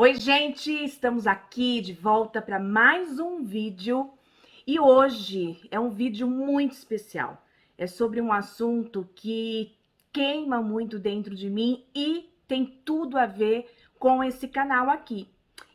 Oi, gente! Estamos aqui de volta para mais um vídeo e hoje é um vídeo muito especial. É sobre um assunto que queima muito dentro de mim e tem tudo a ver com esse canal aqui.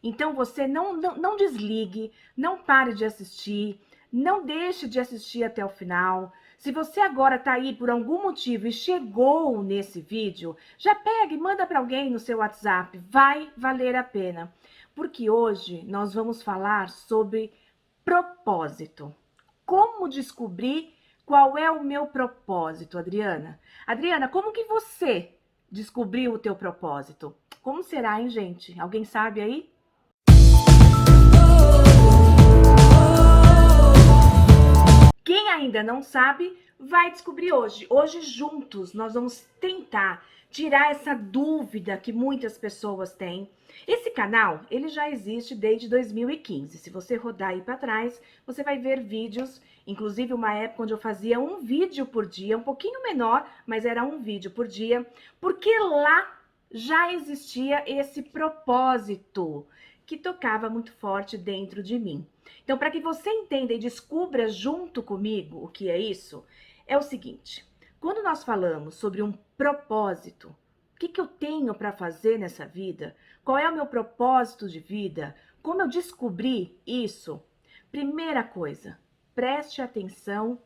Então você não desligue, não pare de assistir, não deixe de assistir até o final. Se você agora está aí por algum motivo e chegou nesse vídeo, já pega e manda para alguém no seu WhatsApp, vai valer a pena. Porque hoje nós vamos falar sobre propósito. Como descobrir qual é o meu propósito, Adriana? Adriana, como que você descobriu o teu propósito? Como será, hein, gente? Alguém sabe aí? Quem ainda não sabe, vai descobrir hoje. Hoje, juntos, nós vamos tentar tirar essa dúvida que muitas pessoas têm. Esse canal, ele já existe desde 2015. Se você rodar aí para trás, você vai ver vídeos, inclusive uma época onde eu fazia um vídeo por dia, um pouquinho menor, mas era um vídeo por dia, porque lá já existia esse propósito que tocava muito forte dentro de mim. Então, para que você entenda e descubra junto comigo o que é isso, é o seguinte: quando nós falamos sobre um propósito, o que eu tenho para fazer nessa vida? Qual é o meu propósito de vida? Como eu descobri isso? Primeira coisa, preste atenção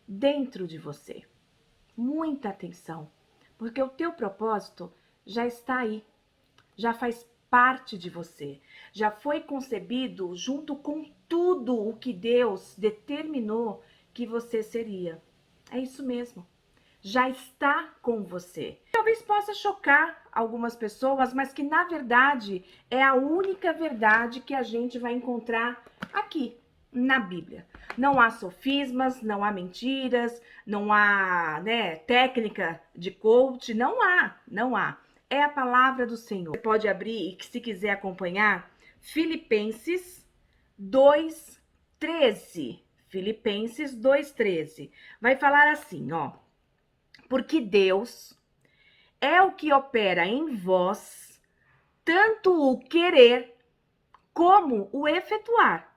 dentro de você. Muita atenção, porque o teu propósito já está aí, já faz parte de você, já foi concebido junto com tudo o que Deus determinou que você seria. É isso mesmo. Já está com você. Talvez possa chocar algumas pessoas, mas que na verdade é a única verdade que a gente vai encontrar aqui na Bíblia. Não há sofismas, não há mentiras, não há, técnica de coach, não há. É a palavra do Senhor. Você pode abrir e, se quiser acompanhar, Filipenses 2:13. Filipenses 2:13. Vai falar assim, ó: porque Deus é o que opera em vós, tanto o querer como o efetuar,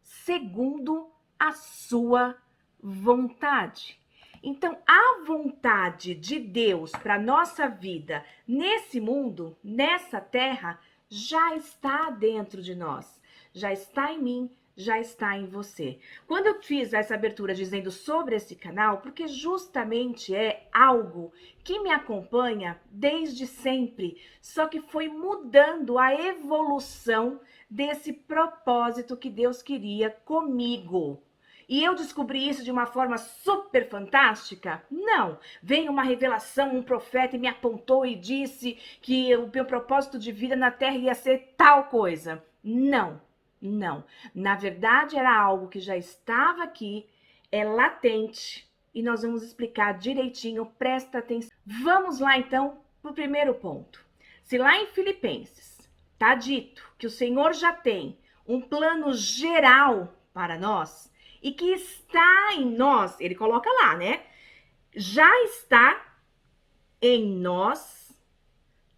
segundo a sua vontade. Então, a vontade de Deus para nossa vida nesse mundo, nessa terra, já está dentro de nós, já está em mim, já está em você. Quando eu fiz essa abertura dizendo sobre esse canal, porque justamente é algo que me acompanha desde sempre, só que foi mudando a evolução desse propósito que Deus queria comigo. E eu descobri isso de uma forma super fantástica? Não. Veio uma revelação, um profeta e me apontou e disse que o meu propósito de vida na Terra ia ser tal coisa. Não, não. Na verdade, era algo que já estava aqui, é latente, e nós vamos explicar direitinho, presta atenção. Vamos lá, então, para o primeiro ponto. Se lá em Filipenses está dito que o Senhor já tem um plano geral para nós, e que está em nós, ele coloca lá, né? Já está em nós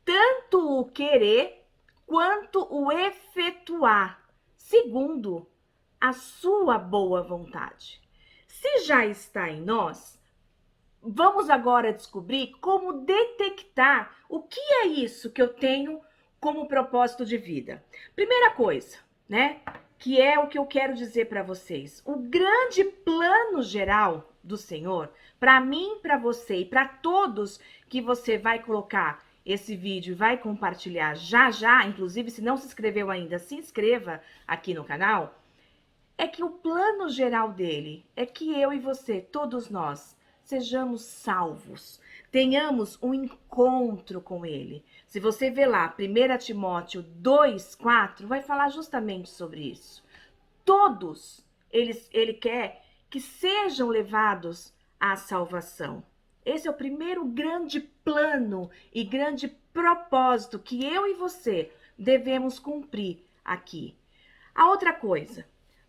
tanto o querer quanto o efetuar, segundo a sua boa vontade. Se já está em nós, vamos agora descobrir como detectar o que é isso que eu tenho como propósito de vida. Primeira coisa, né? Que é o que eu quero dizer para vocês. O grande plano geral do Senhor, para mim, para você e para todos que você vai colocar esse vídeo e vai compartilhar já já, inclusive se não se inscreveu ainda, se inscreva aqui no canal, é que o plano geral dele é que eu e você, todos nós, sejamos salvos, tenhamos um encontro com ele. Se você ver lá, 1 Timóteo 2:4, vai falar justamente sobre isso. Todos ele quer que sejam levados à salvação. Esse é o primeiro grande plano e grande propósito que eu e você devemos cumprir aqui. A outra coisa,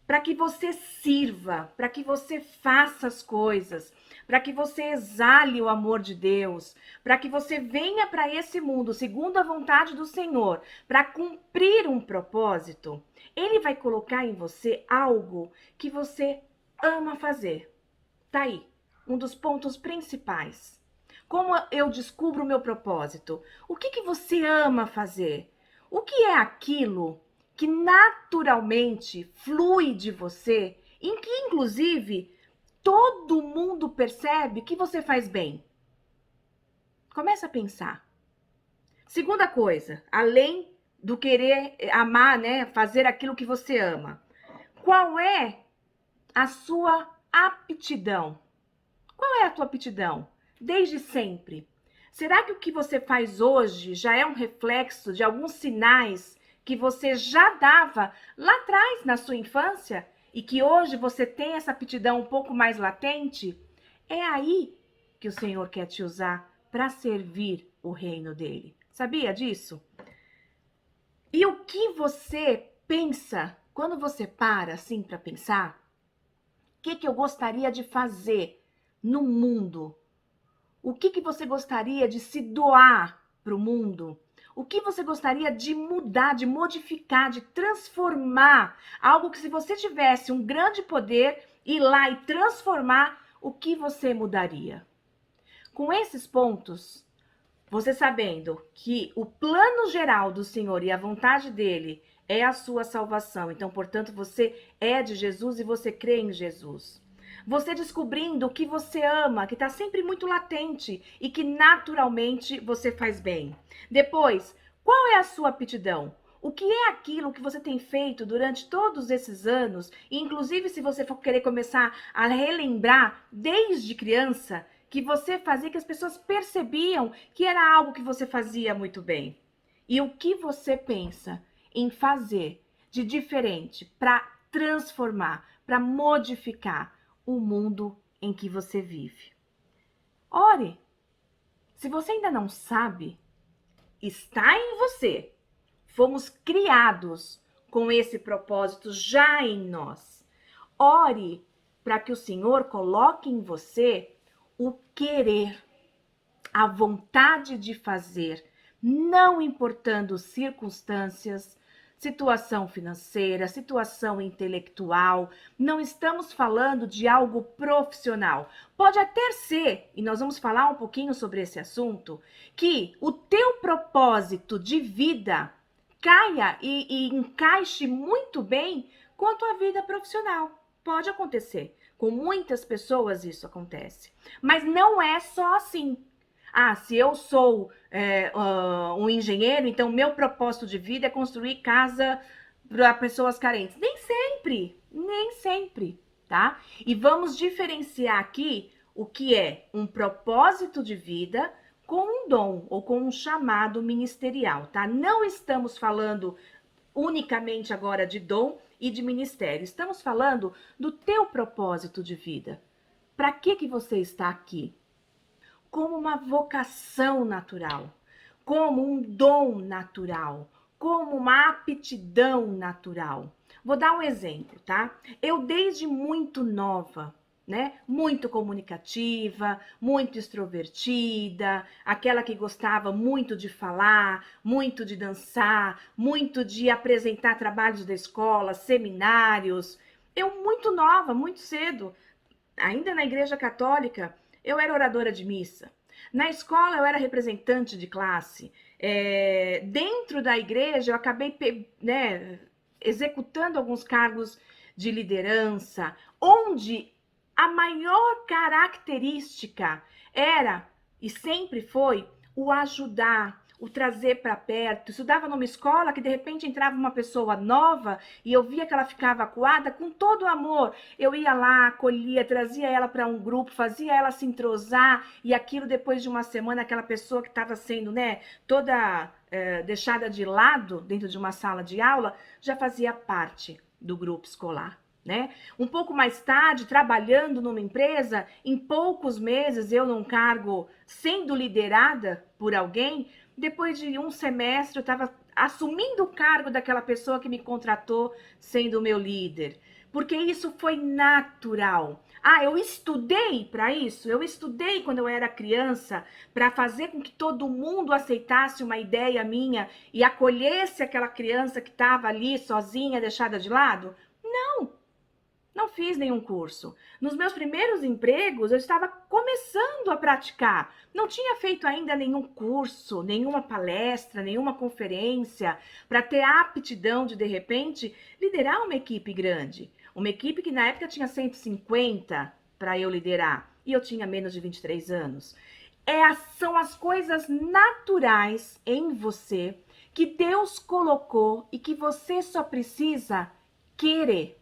para que você sirva, para que você faça as coisas, para que você exale o amor de Deus, para que você venha para esse mundo segundo a vontade do Senhor, para cumprir um propósito, Ele vai colocar em você algo que você ama fazer. Tá aí, um dos pontos principais. Como eu descubro o meu propósito? O que você ama fazer? O que é aquilo que naturalmente flui de você, em que inclusive todo mundo percebe que você faz bem? Começa a pensar. Segunda coisa, além do querer amar, né, fazer aquilo que você ama, qual é a sua aptidão? Qual é a tua aptidão? Desde sempre. Será que o que você faz hoje já é um reflexo de alguns sinais que você já dava lá atrás na sua infância e que hoje você tem essa aptidão um pouco mais latente? É aí que o Senhor quer te usar para servir o reino dele. Sabia disso? E o que você pensa quando você para assim para pensar? O que eu gostaria de fazer no mundo? O que você gostaria de se doar para o mundo? O que você gostaria de mudar, de modificar, de transformar? Algo que se você tivesse um grande poder, ir lá e transformar, o que você mudaria? Com esses pontos, você sabendo que o plano geral do Senhor e a vontade dele é a sua salvação. Então, portanto, você é de Jesus e você crê em Jesus. Você descobrindo o que você ama, que está sempre muito latente e que naturalmente você faz bem. Depois, qual é a sua aptidão? O que é aquilo que você tem feito durante todos esses anos? E inclusive, se você for querer começar a relembrar desde criança, que você fazia, que as pessoas percebiam que era algo que você fazia muito bem. E o que você pensa em fazer de diferente para transformar, para modificar o mundo em que você vive? Ore. Se você ainda não sabe, está em você. Fomos criados com esse propósito já em nós. Ore para que o Senhor coloque em você o querer, a vontade de fazer, não importando circunstâncias, situação financeira, situação intelectual. Não estamos falando de algo profissional. Pode até ser, e nós vamos falar um pouquinho sobre esse assunto, que o teu propósito de vida caia e encaixe muito bem com a tua vida profissional. Pode acontecer. Com muitas pessoas isso acontece. Mas não é só assim. Ah, se eu sou um engenheiro, então meu propósito de vida é construir casa para pessoas carentes. Nem sempre, tá? E vamos diferenciar aqui o que é um propósito de vida com um dom ou com um chamado ministerial, tá? Não estamos falando unicamente agora de dom e de ministério. Estamos falando do teu propósito de vida. Para que você está aqui? Como uma vocação natural, como um dom natural, como uma aptidão natural. Vou dar um exemplo, tá? Eu desde muito nova, né? Muito comunicativa, muito extrovertida, aquela que gostava muito de falar, muito de dançar, muito de apresentar trabalhos da escola, seminários. Eu muito nova, muito cedo, ainda na igreja católica, eu era oradora de missa. Na escola, eu era representante de classe. Dentro da igreja, eu acabei, né, executando alguns cargos de liderança, onde a maior característica era, e sempre foi, o ajudar, o trazer para perto. Eu estudava numa escola que de repente entrava uma pessoa nova e eu via que ela ficava acuada, com todo o amor. Eu ia lá, acolhia, trazia ela para um grupo, fazia ela se entrosar e aquilo depois de uma semana, aquela pessoa que estava sendo, né, toda deixada de lado dentro de uma sala de aula, já fazia parte do grupo escolar. Né? Um pouco mais tarde, trabalhando numa empresa, em poucos meses, eu num cargo sendo liderada por alguém, depois de um semestre eu estava assumindo o cargo daquela pessoa que me contratou sendo o meu líder. Porque isso foi natural. Ah, eu estudei para isso? Eu estudei quando eu era criança para fazer com que todo mundo aceitasse uma ideia minha e acolhesse aquela criança que estava ali sozinha, deixada de lado? Não fiz nenhum curso. Nos meus primeiros empregos, eu estava começando a praticar. Não tinha feito ainda nenhum curso, nenhuma palestra, nenhuma conferência para ter a aptidão de repente, liderar uma equipe grande. Uma equipe que na época tinha 150 para eu liderar e eu tinha menos de 23 anos. São as coisas naturais em você que Deus colocou e que você só precisa querer.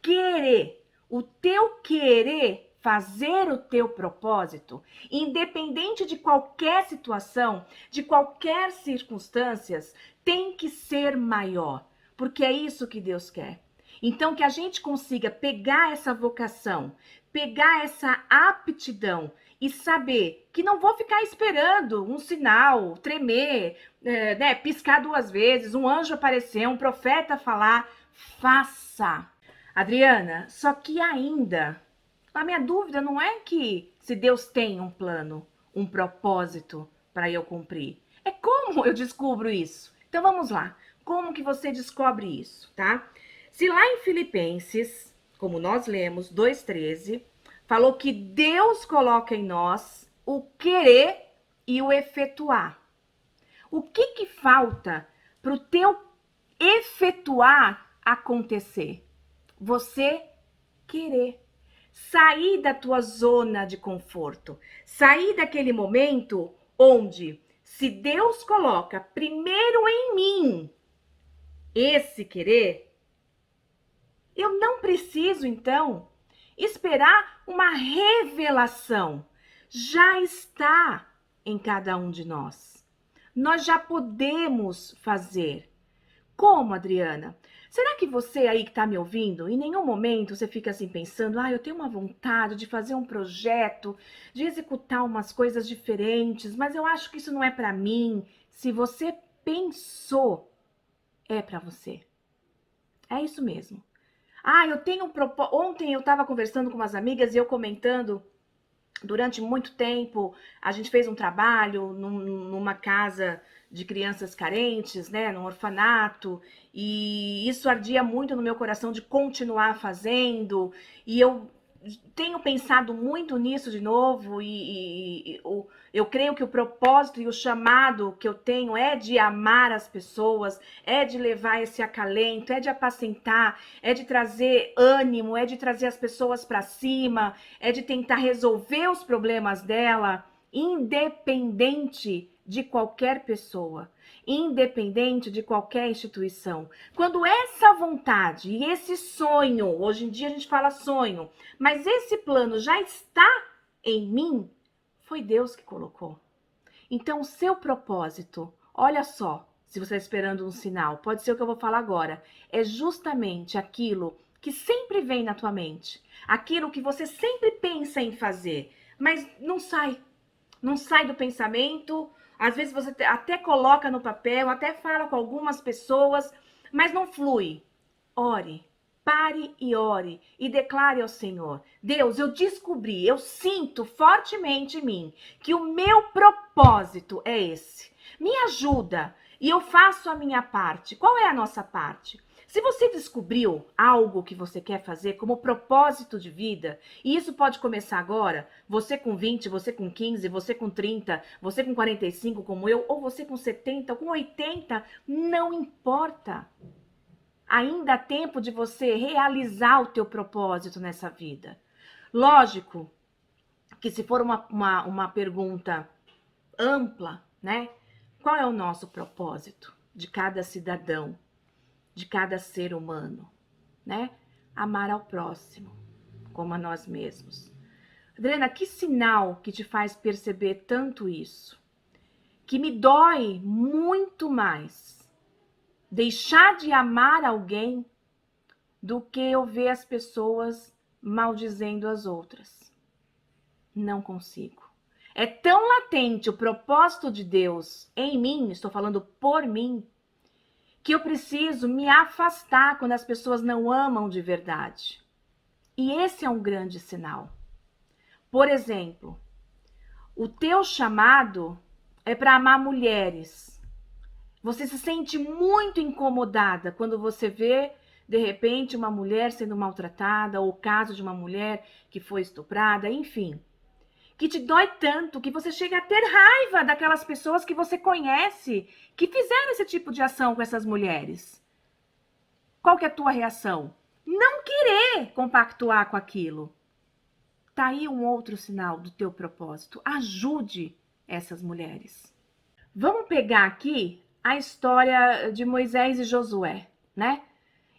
Querer, o teu querer fazer o teu propósito, independente de qualquer situação, de qualquer circunstâncias, tem que ser maior, porque é isso que Deus quer. Então, que a gente consiga pegar essa vocação, pegar essa aptidão e saber que não vou ficar esperando um sinal, tremer, piscar 2 vezes, um anjo aparecer, um profeta falar. Faça. Adriana, só que ainda, a minha dúvida não é que se Deus tem um plano, um propósito para eu cumprir. É como eu descubro isso. Então vamos lá. Como que você descobre isso, tá? Se lá em Filipenses, como nós lemos, 2:13, falou que Deus coloca em nós o querer e o efetuar. O que falta para o teu efetuar acontecer? Você querer sair da tua zona de conforto, sair daquele momento onde, se Deus coloca primeiro em mim esse querer, eu não preciso então esperar uma revelação. Já está em cada um de nós. Nós já podemos fazer. Como, Adriana? Será que você aí que está me ouvindo, em nenhum momento você fica assim pensando, eu tenho uma vontade de fazer um projeto, de executar umas coisas diferentes, mas eu acho que isso não é para mim. Se você pensou, é para você. É isso mesmo. Eu tenho um propósito. Ontem eu estava conversando com umas amigas e eu comentando. Durante muito tempo, a gente fez um trabalho numa casa de crianças carentes, né, num orfanato, e isso ardia muito no meu coração de continuar fazendo, e eu tenho pensado muito nisso de novo, eu creio que o propósito e o chamado que eu tenho é de amar as pessoas, é de levar esse acalento, é de apacentar, é de trazer ânimo, é de trazer as pessoas para cima, é de tentar resolver os problemas dela, independente de qualquer pessoa, independente de qualquer instituição. Quando essa vontade e esse sonho, hoje em dia a gente fala sonho, mas esse plano já está em mim, foi Deus que colocou. Então, o seu propósito, olha só, se você está esperando um sinal, pode ser o que eu vou falar agora, é justamente aquilo que sempre vem na tua mente, aquilo que você sempre pensa em fazer, mas não sai do pensamento. Às vezes você até coloca no papel, até fala com algumas pessoas, mas não flui. Ore, pare e ore e declare ao Senhor: Deus, eu descobri, eu sinto fortemente em mim que o meu propósito é esse. Me ajuda e eu faço a minha parte. Qual é a nossa parte? Se você descobriu algo que você quer fazer como propósito de vida, e isso pode começar agora, você com 20, você com 15, você com 30, você com 45 como eu, ou você com 70, com 80, não importa. Ainda há tempo de você realizar o teu propósito nessa vida. Lógico que se for uma pergunta ampla, né? Qual é o nosso propósito de cada cidadão, de cada ser humano, né? Amar ao próximo, como a nós mesmos. Adriana, que sinal que te faz perceber tanto isso? Que me dói muito mais deixar de amar alguém do que eu ver as pessoas maldizendo as outras. Não consigo. É tão latente o propósito de Deus em mim, estou falando por mim, que eu preciso me afastar quando as pessoas não amam de verdade. E esse é um grande sinal. Por exemplo, o teu chamado é para amar mulheres. Você se sente muito incomodada quando você vê, de repente, uma mulher sendo maltratada, ou o caso de uma mulher que foi estuprada, enfim. Que te dói tanto que você chega a ter raiva daquelas pessoas que você conhece, que fizeram esse tipo de ação com essas mulheres. Qual que é a tua reação? Não querer compactuar com aquilo. Tá aí um outro sinal do teu propósito. Ajude essas mulheres. Vamos pegar aqui a história de Moisés e Josué, né?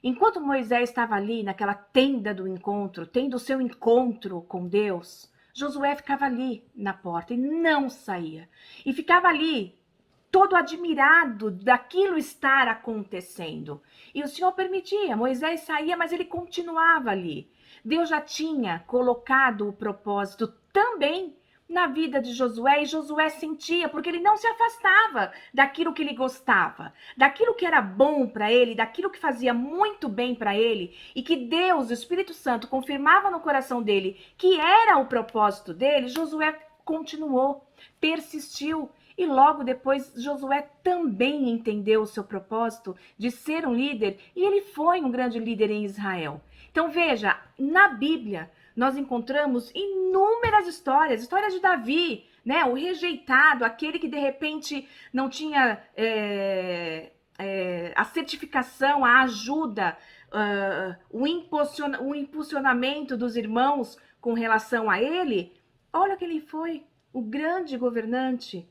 Enquanto Moisés estava ali naquela tenda do encontro, tendo o seu encontro com Deus, Josué ficava ali na porta e não saía. E ficava ali todo admirado daquilo estar acontecendo. E o Senhor permitia, Moisés saía, mas ele continuava ali. Deus já tinha colocado o propósito também na vida de Josué, e Josué sentia, porque ele não se afastava daquilo que ele gostava, daquilo que era bom para ele, daquilo que fazia muito bem para ele, e que Deus, o Espírito Santo, confirmava no coração dele que era o propósito dele. Josué continuou, persistiu. E logo depois, Josué também entendeu o seu propósito de ser um líder, e ele foi um grande líder em Israel. Então veja, na Bíblia nós encontramos inúmeras histórias, histórias de Davi, né? O rejeitado, aquele que de repente não tinha a certificação, a ajuda, o impulsionamento dos irmãos com relação a ele. Olha que ele foi, o grande governante.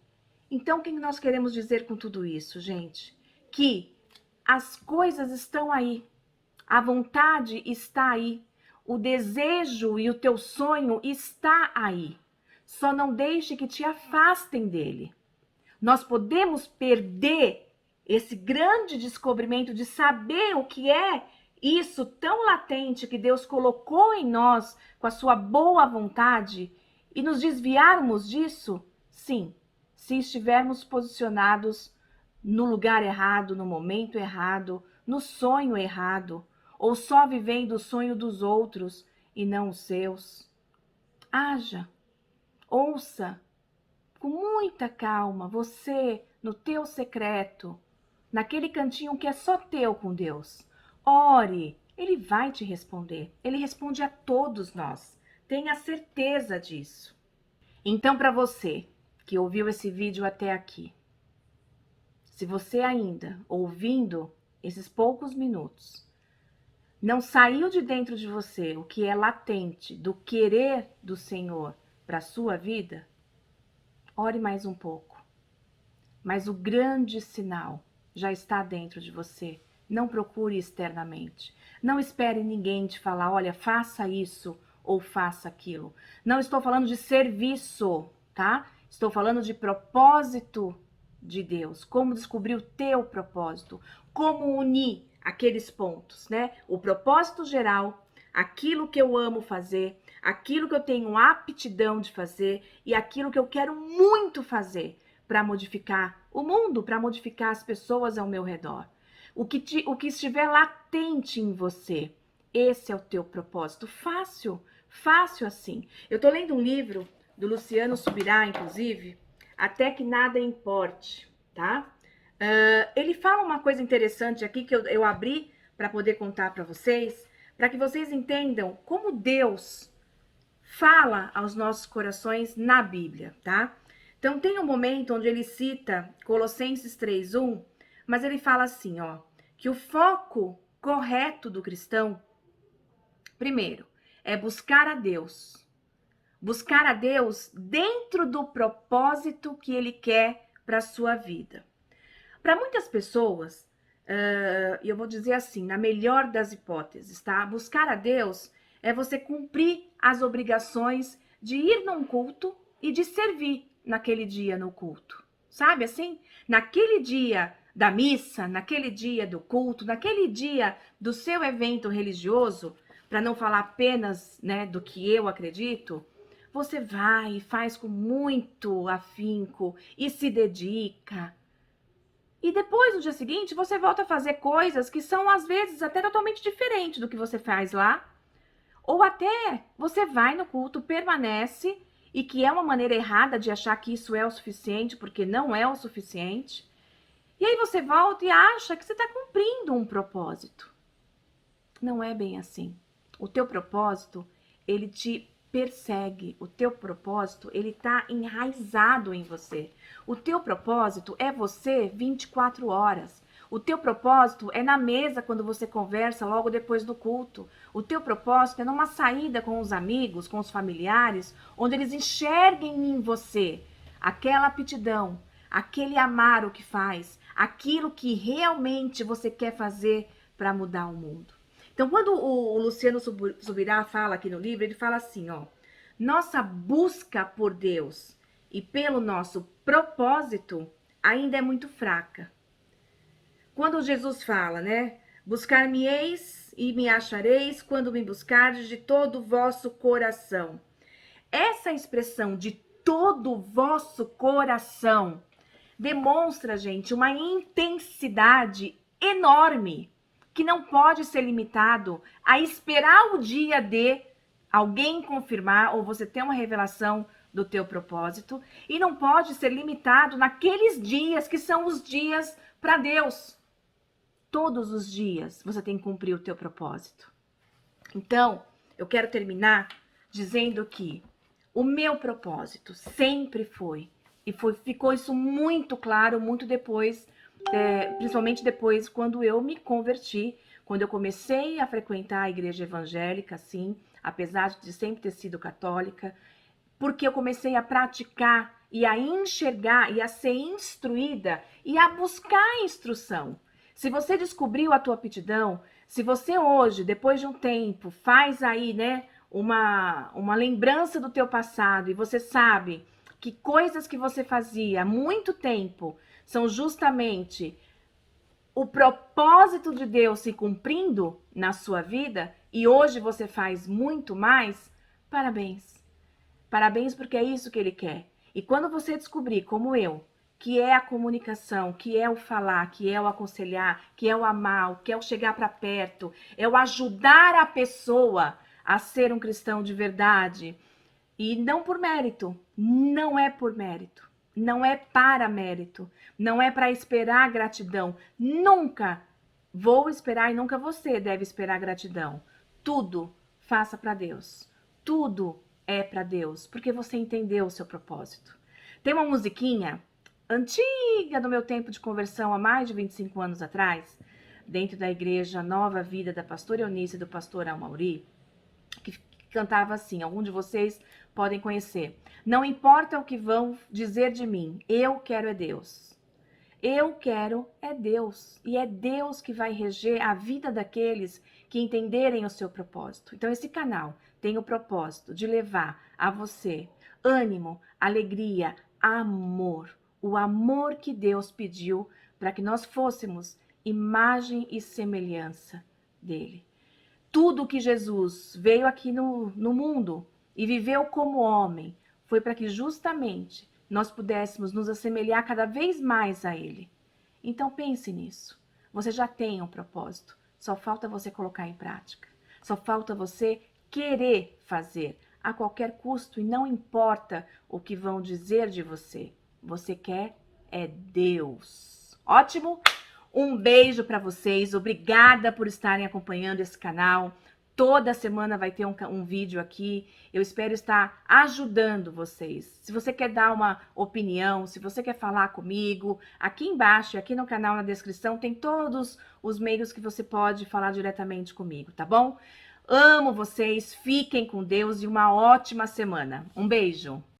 Então, o que nós queremos dizer com tudo isso, gente? Que as coisas estão aí, a vontade está aí, o desejo e o teu sonho está aí. Só não deixe que te afastem dele. Nós podemos perder esse grande descobrimento de saber o que é isso tão latente que Deus colocou em nós com a sua boa vontade e nos desviarmos disso? Sim, se estivermos posicionados no lugar errado, no momento errado, no sonho errado, ou só vivendo o sonho dos outros e não os seus. Haja, ouça com muita calma, você no teu secreto, naquele cantinho que é só teu com Deus. Ore, ele vai te responder. Ele responde a todos nós. Tenha certeza disso. Então, para você que ouviu esse vídeo até aqui, se você ainda, ouvindo esses poucos minutos, não saiu de dentro de você o que é latente do querer do Senhor para a sua vida, ore mais um pouco. Mas o grande sinal já está dentro de você. Não procure externamente. Não espere ninguém te falar, olha, faça isso ou faça aquilo. Não estou falando de serviço, tá? Estou falando de propósito de Deus. Como descobrir o teu propósito. Como unir aqueles pontos, né? O propósito geral, aquilo que eu amo fazer, aquilo que eu tenho aptidão de fazer e aquilo que eu quero muito fazer para modificar o mundo, para modificar as pessoas ao meu redor. O que estiver latente em você, esse é o teu propósito. Fácil, fácil assim. Eu estou lendo um livro do Luciano Subirá, inclusive, Até que Nada Importe, tá? Ele fala uma coisa interessante aqui que eu abri para poder contar para que vocês entendam como Deus fala aos nossos corações na Bíblia, tá? Então tem um momento onde ele cita Colossenses 3:1, mas ele fala assim, ó, que o foco correto do cristão, primeiro, é buscar a Deus. Buscar a Deus dentro do propósito que ele quer para a sua vida. Para muitas pessoas, eu vou dizer assim, na melhor das hipóteses, tá? Buscar a Deus é você cumprir as obrigações de ir num culto e de servir naquele dia no culto. Sabe assim? Naquele dia da missa, naquele dia do culto, naquele dia do seu evento religioso, para não falar apenas, né, do que eu acredito, você vai e faz com muito afinco e se dedica. E depois, no dia seguinte, você volta a fazer coisas que são, às vezes, até totalmente diferentes do que você faz lá. Ou até você vai no culto, permanece, e que é uma maneira errada de achar que isso é o suficiente, porque não é o suficiente. E aí você volta e acha que você está cumprindo um propósito. Não é bem assim. O teu propósito, ele te persegue. O teu propósito, ele está enraizado em você. O teu propósito é você 24 horas. O teu propósito é na mesa quando você conversa logo depois do culto. O teu propósito é numa saída com os amigos, com os familiares, onde eles enxerguem em você aquela aptidão, aquele amar o que faz, aquilo que realmente você quer fazer para mudar o mundo. Então, quando o Luciano Subirá fala aqui no livro, ele fala assim, ó, nossa busca por Deus e pelo nosso propósito ainda é muito fraca. Quando Jesus fala, né, buscar-me-eis e me achareis quando me buscardes de todo o vosso coração. Essa expressão de todo o vosso coração demonstra, gente, uma intensidade enorme que não pode ser limitado a esperar o dia de alguém confirmar ou você ter uma revelação do teu propósito e não pode ser limitado naqueles dias que são os dias para Deus. Todos os dias você tem que cumprir o teu propósito. Então, eu quero terminar dizendo que o meu propósito sempre foi, e ficou isso muito claro, muito depois, principalmente depois quando eu me converti, quando eu comecei a frequentar a igreja evangélica, assim, apesar de sempre ter sido católica, porque eu comecei a praticar e a enxergar e a ser instruída e a buscar instrução. Se você descobriu a tua aptidão, se você hoje, depois de um tempo, faz aí, né, uma lembrança do teu passado e você sabe que coisas que você fazia há muito tempo são justamente o propósito de Deus se cumprindo na sua vida e hoje você faz muito mais, parabéns. Parabéns porque é isso que ele quer. E quando você descobrir, como eu, que é a comunicação, que é o falar, que é o aconselhar, que é o amar, que é o chegar para perto, é o ajudar a pessoa a ser um cristão de verdade. E não por mérito, não é por mérito, não é para mérito, não é para esperar gratidão. Nunca vou esperar e nunca você deve esperar gratidão. Tudo faça para Deus. Tudo é para Deus, porque você entendeu o seu propósito. Tem uma musiquinha antiga do meu tempo de conversão, há mais de 25 anos atrás, dentro da igreja Nova Vida da pastora Eunice e do pastor Amauri, que cantava assim, algum de vocês podem conhecer. Não importa o que vão dizer de mim, eu quero é Deus. Eu quero é Deus. E é Deus que vai reger a vida daqueles que entenderem o seu propósito. Então, esse canal tem o propósito de levar a você ânimo, alegria, amor. O amor que Deus pediu para que nós fôssemos imagem e semelhança dele. Tudo que Jesus veio aqui no mundo e viveu como homem foi para que justamente nós pudéssemos nos assemelhar cada vez mais a ele. Então pense nisso. Você já tem um propósito. Só falta você colocar em prática. Só falta você querer fazer a qualquer custo e não importa o que vão dizer de você. Você quer é Deus. Ótimo? Um beijo para vocês. Obrigada por estarem acompanhando esse canal. Toda semana vai ter um vídeo aqui. Eu espero estar ajudando vocês. Se você quer dar uma opinião, se você quer falar comigo, aqui embaixo, aqui no canal, na descrição, tem todos os meios que você pode falar diretamente comigo, tá bom? Amo vocês, fiquem com Deus e uma ótima semana. Um beijo!